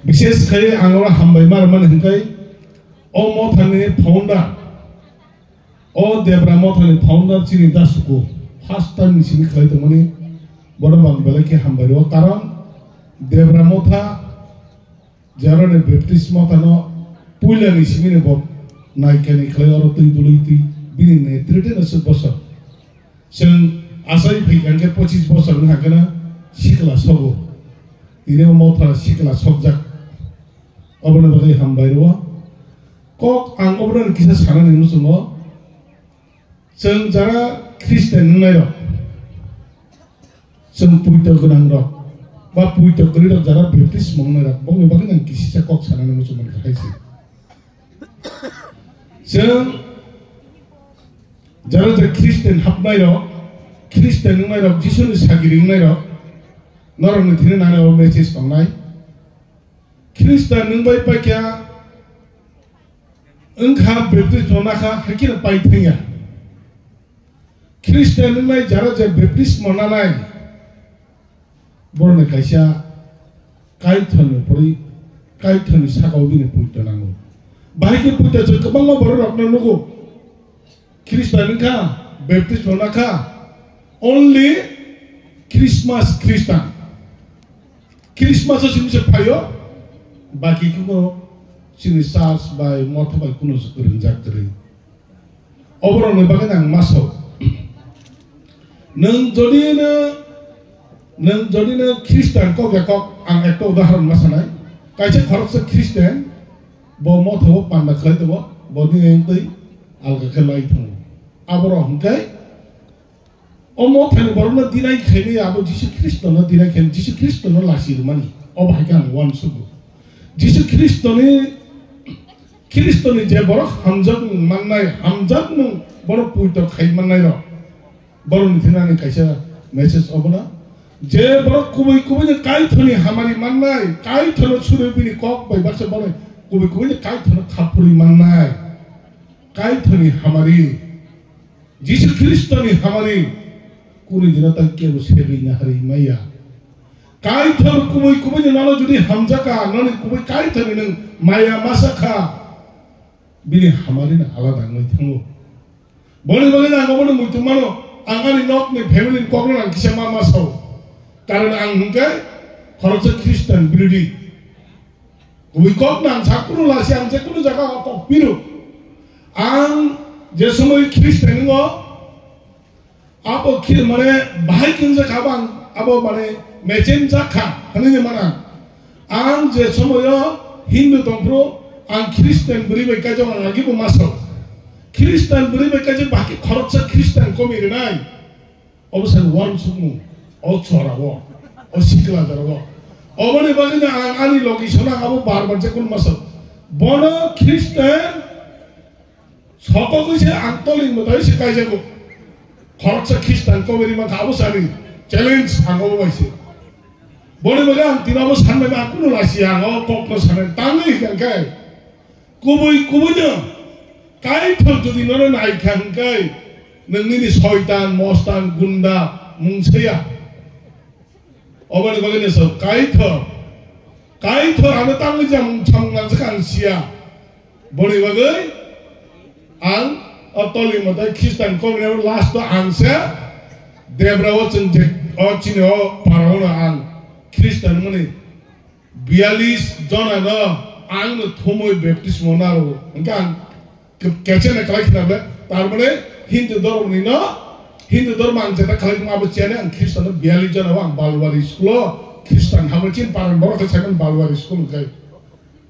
विशेष खाली आंगोरा हमबाई मार मन हिंकाई ओ मोथाने फाउंडर ओ देवरा मोथाने फाउंडर चिनी दासुको फर्स्ट टाइम निसिनि खाली तो मनी बड़ा बांगबले के हमबाई रो कारण देवरा मोथा जरा ने बैप्टिस्ट मोथानो पुइला निसिनि ने बो नाइकेनि खाली और तुई दुलुई बिनि ने त्रिटे न सब बस जों आसाई फैगांगे 25 बोसोर न हागोना सिखला सबो इने मोथा सिखला सबजाक अबनो बागै हामबाय रो कक आं अबनो किसा साना नों सुङो जों जरा ख्रिस्टान नंनाय रो जों पुइतो गोनां रो बा पुइतो गरि रो जरा बैप्टिस्ट मंनाय रो बंनि बागै नों किसा कक साना नों सुङो खायसे जों जरा जे ख्रिस्टान हाबनाय रो ख्रिस्टान नंनाय रो जिसुनि सागिरि नंनाय रो नरमनि थिने नानाव मेसेज संनाय ख्रिस्टान नंबाय पाइका ओंखा बैप्टिस्ट ननाखा हाकिन पाइथैया ख्रिस्टान नंनाय जरा जे बैप्टिस्ट मनानाय बरने कायसा कायथनि परि कायथनि सागाव बिने पुइतो नांगौ बाहायके पुइतो जों गोबां बर' रखना नगौ ख्रिस्टान नंखा बैप्टिस्ट ननाखा only Christmas Christian Christmas sini sepayo bagi kuno sini sars by motor by kuno sekurang jakri obrolan ne bagai nang masuk nang jadi na Christian kok ya kok ang ekto udaharan masanai kaisa kharok se Christian bo motor panda khay to bo ni enti alga khelai thong abro hungkai ओमो थाने बरना दिनाई खेने आबो जिसु ख्रिस्ट न दिनाई खेने जिसु ख्रिस्ट न लासिर मानी अब हाइकान वन सुगु जिसु ख्रिस्ट ने जे बर हमजक माननाय हमजक न बर पुइतो खाइ माननाय र बर निथिनानि कायसा मेसेज अबना जे बर कुबै ने काइ थनि हामारि माननाय काइ थनो सुरे बिनि कक बाय बासे बर कुबै ने काइ थनो खापुरि माननाय काइ थनि हामारि जिसु ख्रिस्ट नि हामारि कुनी दिन तक के सेरी न हरि मैया काय थर कुबै ने नालो जुदि हमजाका ननि कुबै काय थनि नों माया मासाखा बिनि हमारि न आलादा नै थांगो बने बने ना गबनो मुइतु मानो आंगानि नक ने फेमिलि कग्रो आं किसा मा मासाव कारण आं हुंके खरच ख्रिस्टान बिरुदि कुबै कक ना साकुनो लासि आं जेकुनो जागा कक बिरु आं जे समय ख्रिस्टान नंगो abo kir mane bahai kinja kabang abo mane mechen jakha hanine mana ang je somoyo hindu tongpro ang Christian beribe kajo lagi bo maso Christian beribe kajo baki khorcha Christian komire nai obosan wan sumu o chora wo o sikla daro obone bagina ang ani logi sona abo barbar je kul maso bono Christian soko kise antolin modai sikai jago खरचा ख्रिस्टान कमेरी मा खाबो सानि चैलेंज आंगो बाइसे बने बगा आं तिनाबो साननाय मा कुनो लासि आंगो ककनो साननाय तांगै गंखाय कुबै न काइ थर जुदि ननो नाइ खांखाय नोंनि शयतान मस्तान गुंडा मुंसैया अबने बगने सब काइ थर आनो तांगै जाम छंगना जखांसिया बने बगै आं अतोली मत ख्रिस्टान कमिनेर लास्ट आंसे देब्राव चंजे अचिनो पारावना आं ख्रिस्टान मने 42 जना न आं थोमय बैप्टिस्ट मनारो अंका केचेने कलेक्टनाबले तार माने हिन्दू धर्मनि न हिन्दू धर्म आं जेता कलेक्ट माबो चेने आं ख्रिस्टान 42 जना आं बालवारी स्कुल ख्रिस्टान हाबचिन पारन बरख सागन बालवारी स्कुल गय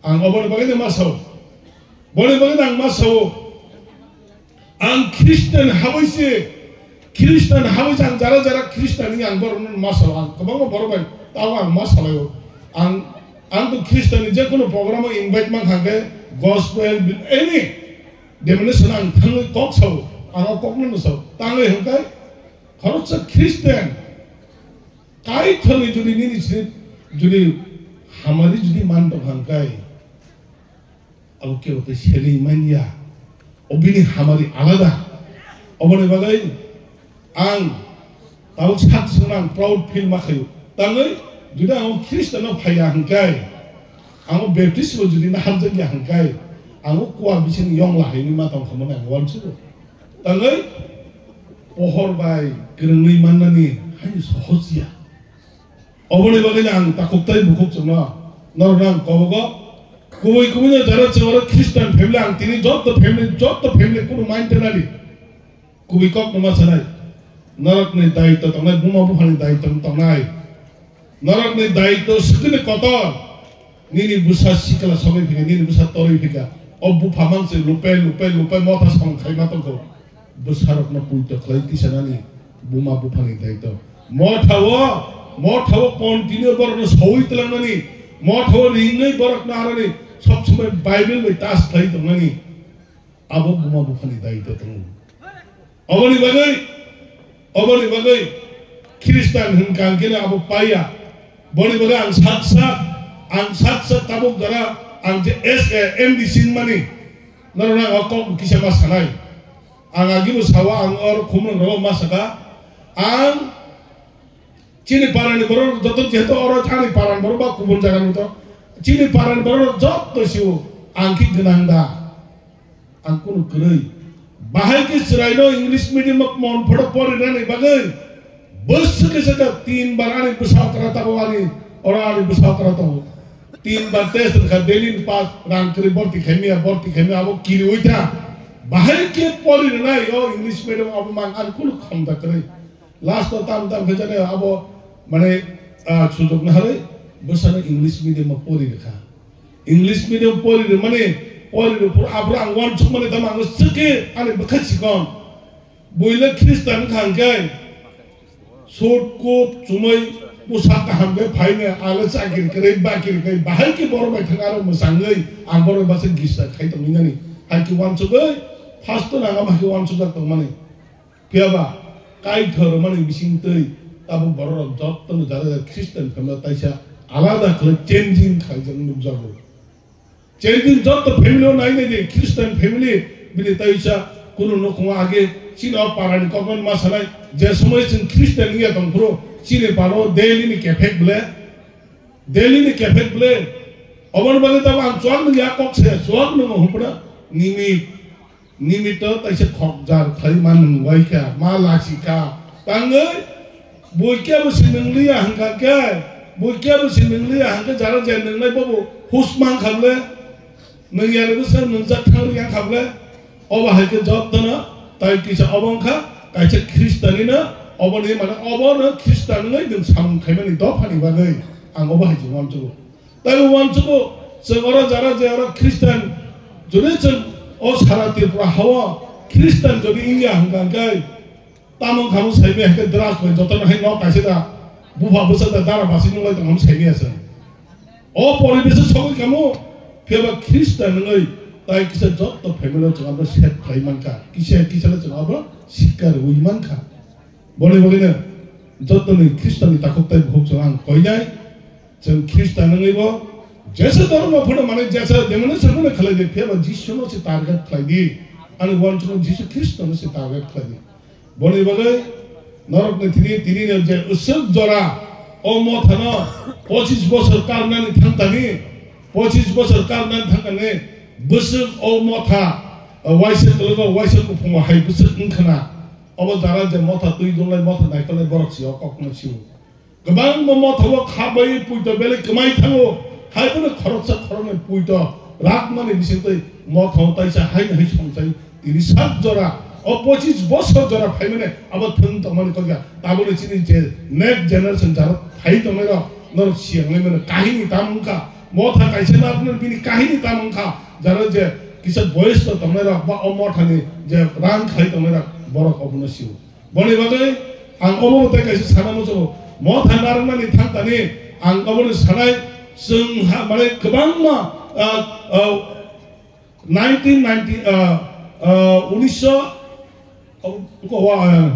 आं अबन बगैने मासौ बने बगैने आं मासौ आं ख्रिस्टान हाबैसे आं जरा ख्रिस्टाननि आं बरन मासौ आं गोबां बरबाय ताव आं मासलायो आं तो ख्रिस्टाननि जेकुनु प्रग्रामाव इनभाइट मान हागे गस्पेल एनी डेमोनेशन आं थाङै कक्सौ आं ककनो नसौ ताङै हंकाय खरच ख्रिस्टान काइ थनि जुदि निनि जुदि हामारि जुदि मान दं हंकाय अब के होते सेली मानिया अबिनि हामारि आलादा अबने बागै आं ताव सात आं प्राउड फिल माखायो ताङै जुदि आं ख्रिस्टानाव फाया हंकाय ang baptism judi na hamjang yang kai ang kuwa bisin yong lahai ni matang khamana wan chu tangai pohor bai gerengni manani hai sohojia oboni bagai ang takuktai bukuk chuna nornang kobogo kuwi kuwi jara chara Christian family ang tini job the family kuno maintenali kuwi kok nama sanai narak ni daito tangai buma buhani daito tangai narak ni daito skine kotor nini busa sikala sabai phika nini busa tori phika obu phamang se lupe motha sang khaima tongko busarok na puito khlai tisanani buma buphani daito mothawo continue borno soi telangani mothawo ringai borak na harani सब समय बाइबल में तास थई तो नहीं अब बुमा बुफनी दाई तो तुम अबनी बगई क्रिस्तान हन कांके ने अब पाया बनी बगई ang साथ tabuk dara ang je SM di sin mani narona akok kisah masanai ang agi mo sawa ang or khumrang ro masaka ang chini parani boro joto jeto oro thani paran boro ba kubun jaga muto Cili paran baru job tu siu angkit genanda, angkunu kerei. Bahai ke seraino English medium mak mon photo pori nani bagai. Bus ke saka 3 bar ani besar kereta bawani orang ani besar kereta. 3 bar tes terkait Delhi pas rangkeri borti kami abo kiri uita. Bahai ke pori nani yo English medium abo mang angkunu khamda kerei. Last time kerja abo mana sujud nahari. Besar English medium pori dekha. English medium pori de pori de pura abra angwan cuma ne tamang seke ane bekasi kon. Boile Kristen kangkai. Sort ko cumai pusat hamgai phai ne alas akir kere bakir kai bahai ki boro bai thangaro musangai ang boro basa gisa khai tong ningani. Hai ki wan chugai fast na ngam ki wan chujak tong mane. Kiaba kai thor mane bising tei tabu boro job tong jara Kristen kamla taisa alada kalau changing kajian nubjago, changing job tu family o naik ni Kristen family bila taisa kuno nukung age Cina paran kokon masalah jasmai cing Kristen ni atau pro Cina paro Delhi ni kefek bela, awan balik tahu ang suang ni akok saya suang ni menghubungkan nimi tu taisa khokjar khaliman waika malasika tanggai buikya mesti nenglia hangkaknya Bukia bersih nengli angke jalan jalan nengli babu husman kable nengyari besar nengzat thang yang kable oba hai ke job dana tai kisah obang kha kaisa Kristen ina oba ni mana oba na Kristen ngai deng sam khaimani do phani bagai ang oba hai jwan chu tai wan chu segara jara jara Kristen jone chen o sara tirpura hawa Kristen jodi india hangkan kai tamong khamu saibe ke dras ko jotan hai no kaisa da buah besar darah masih nulai tengam seni asan. Oh politis soal kamu, kaya Kristen ngai, tapi kisah job tu family tu apa set kaiman ka, kisah le tu apa sikar uiman ka. Boleh ni, job tu ni Kristen ni takut tapi bukan orang koinai, jen Kristen ngai bo, jasa orang apa pun mana jasa, demana semua nak kelai dia, kaya Jisu no si target kelai dia, anu wan cuma Jisu Kristen no si target kelai dia. Boleh नरक ने तिनी ने जे उसक जरा ओमो थना 25 बছর कारनानि थांतानि 25 बছর कारनानि थांतानि बुसक ओमो था वाइसे तलगो वाइसे को फुंगा हाय बुसक इंखना अब जारा जे मथा तुई जोंलाय मथा नायतले बरकसि अककनो सिउ गोबां मथाव खाबै पुइतो बेले कमाइ थांगो हायबो खरचा खरने पुइतो रात माने बिसितै मथाव ताइसा हाय हाय संसाय तिनी सात जरा opposite boss हो जरा भाई मैंने अब थंग तमाने को क्या ताबोले चीनी जे next generation जरा भाई तो मेरा नर सियांग में मैंने कहानी तामुंका मोथा कैसे ना अपने बिनी कहानी तामुंका जरा जे किसी voice तो तमेरा बा मोथा ने जे रान खाई तो मेरा बड़ा कबूना सिउ बने बागे आं अबो ते कैसे साना मुझो मोथा नारना नि थांग तने आं अबो सानाय जों हा माने गोबां मा 1990 Kau wah,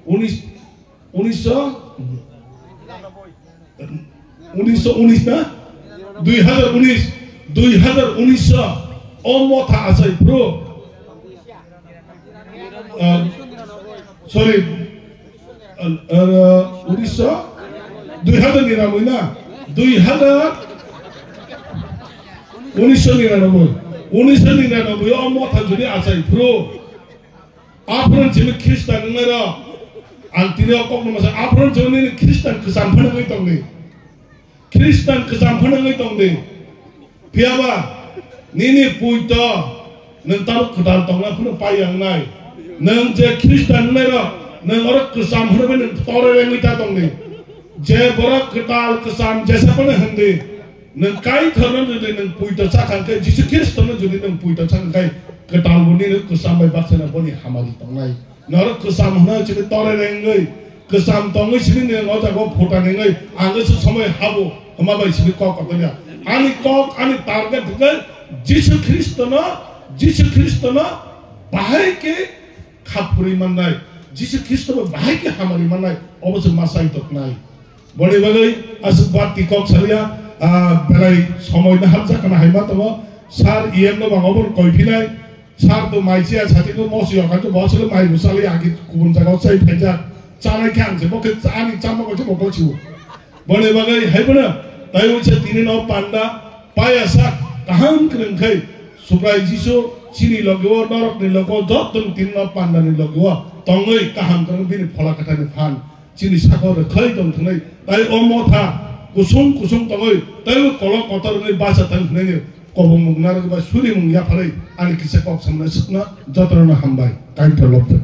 1919 na 2019 Omo tha asai bro sorry 19 2000 na 2000 1999 어머 타주니 아사이 프로 앞으로는 지금 크리스탄 응나라 안티네어 꼭 넘어서 앞으로는 저는 크리스탄 그 삼판을 거 있던데 크리스탄 그 삼판을 거 있던데 비아바 니니 보이다 는 따로 그다음 동안 그는 빠이양나이 넌제 크리스탄 응나라 넌 어라 그 삼판을 떠레랭 있다 동네 제 버라 그달 그 삼 제사판을 한데 넌 까이 터는 넌 보이다 착한게 지수 크리스탄은 저는 보이다 착한게 그 달고니는 그 삼의 박스나 보니 하마디 동나이 너를 그 삼 하나 지금 떠내는 그 삼 동의 시민들 어자고 보다는 거이 안에서 섬에 하고 엄마가 시민 꼭 거든요 아니 꼭 아니 다르게 그걸 지수 크리스토나 바이게 카프리 만나이 지수 크리스토나 바이게 하마리 만나이 어버서 마사이 덕나이 বলে বলে আসবাদ টিকক সারিয়া বেলাই সময়না হামজাকানা হাইমাতব সার ইএমনো বাঙবর কইফিনাই সার তো মাইসিয়া সাথেকে মসিয়া কাজে বসলে মাই বুসালি আগে গুবুন জায়গাও চাই ফেজা চালাই খাংছে বকে চানি চামগছে বকছিও বলে বলে হাইবনা তাই হচ্ছে তিনে ন পান্ডা পায়াসা কাহাম ক্রংখাই সুপ্রাই জিসো চিনি লগেও নরকনি লগেও যতন তিন ন পান্ডানি লগেও তঙ্গই কাহাম ক্রং বিনি ফলাকাটানি ফান চিনি সাগর খাই দং থनै তাই অমথা কুসুম তগৈ তাই কল কতরনি বাসা থাংनै কবং মুগনার বা সুরি মুং ইয়াফালাই আনি কিসে কক সামনে সুকনা যতরনা হামবাই কাইন্ট লবজত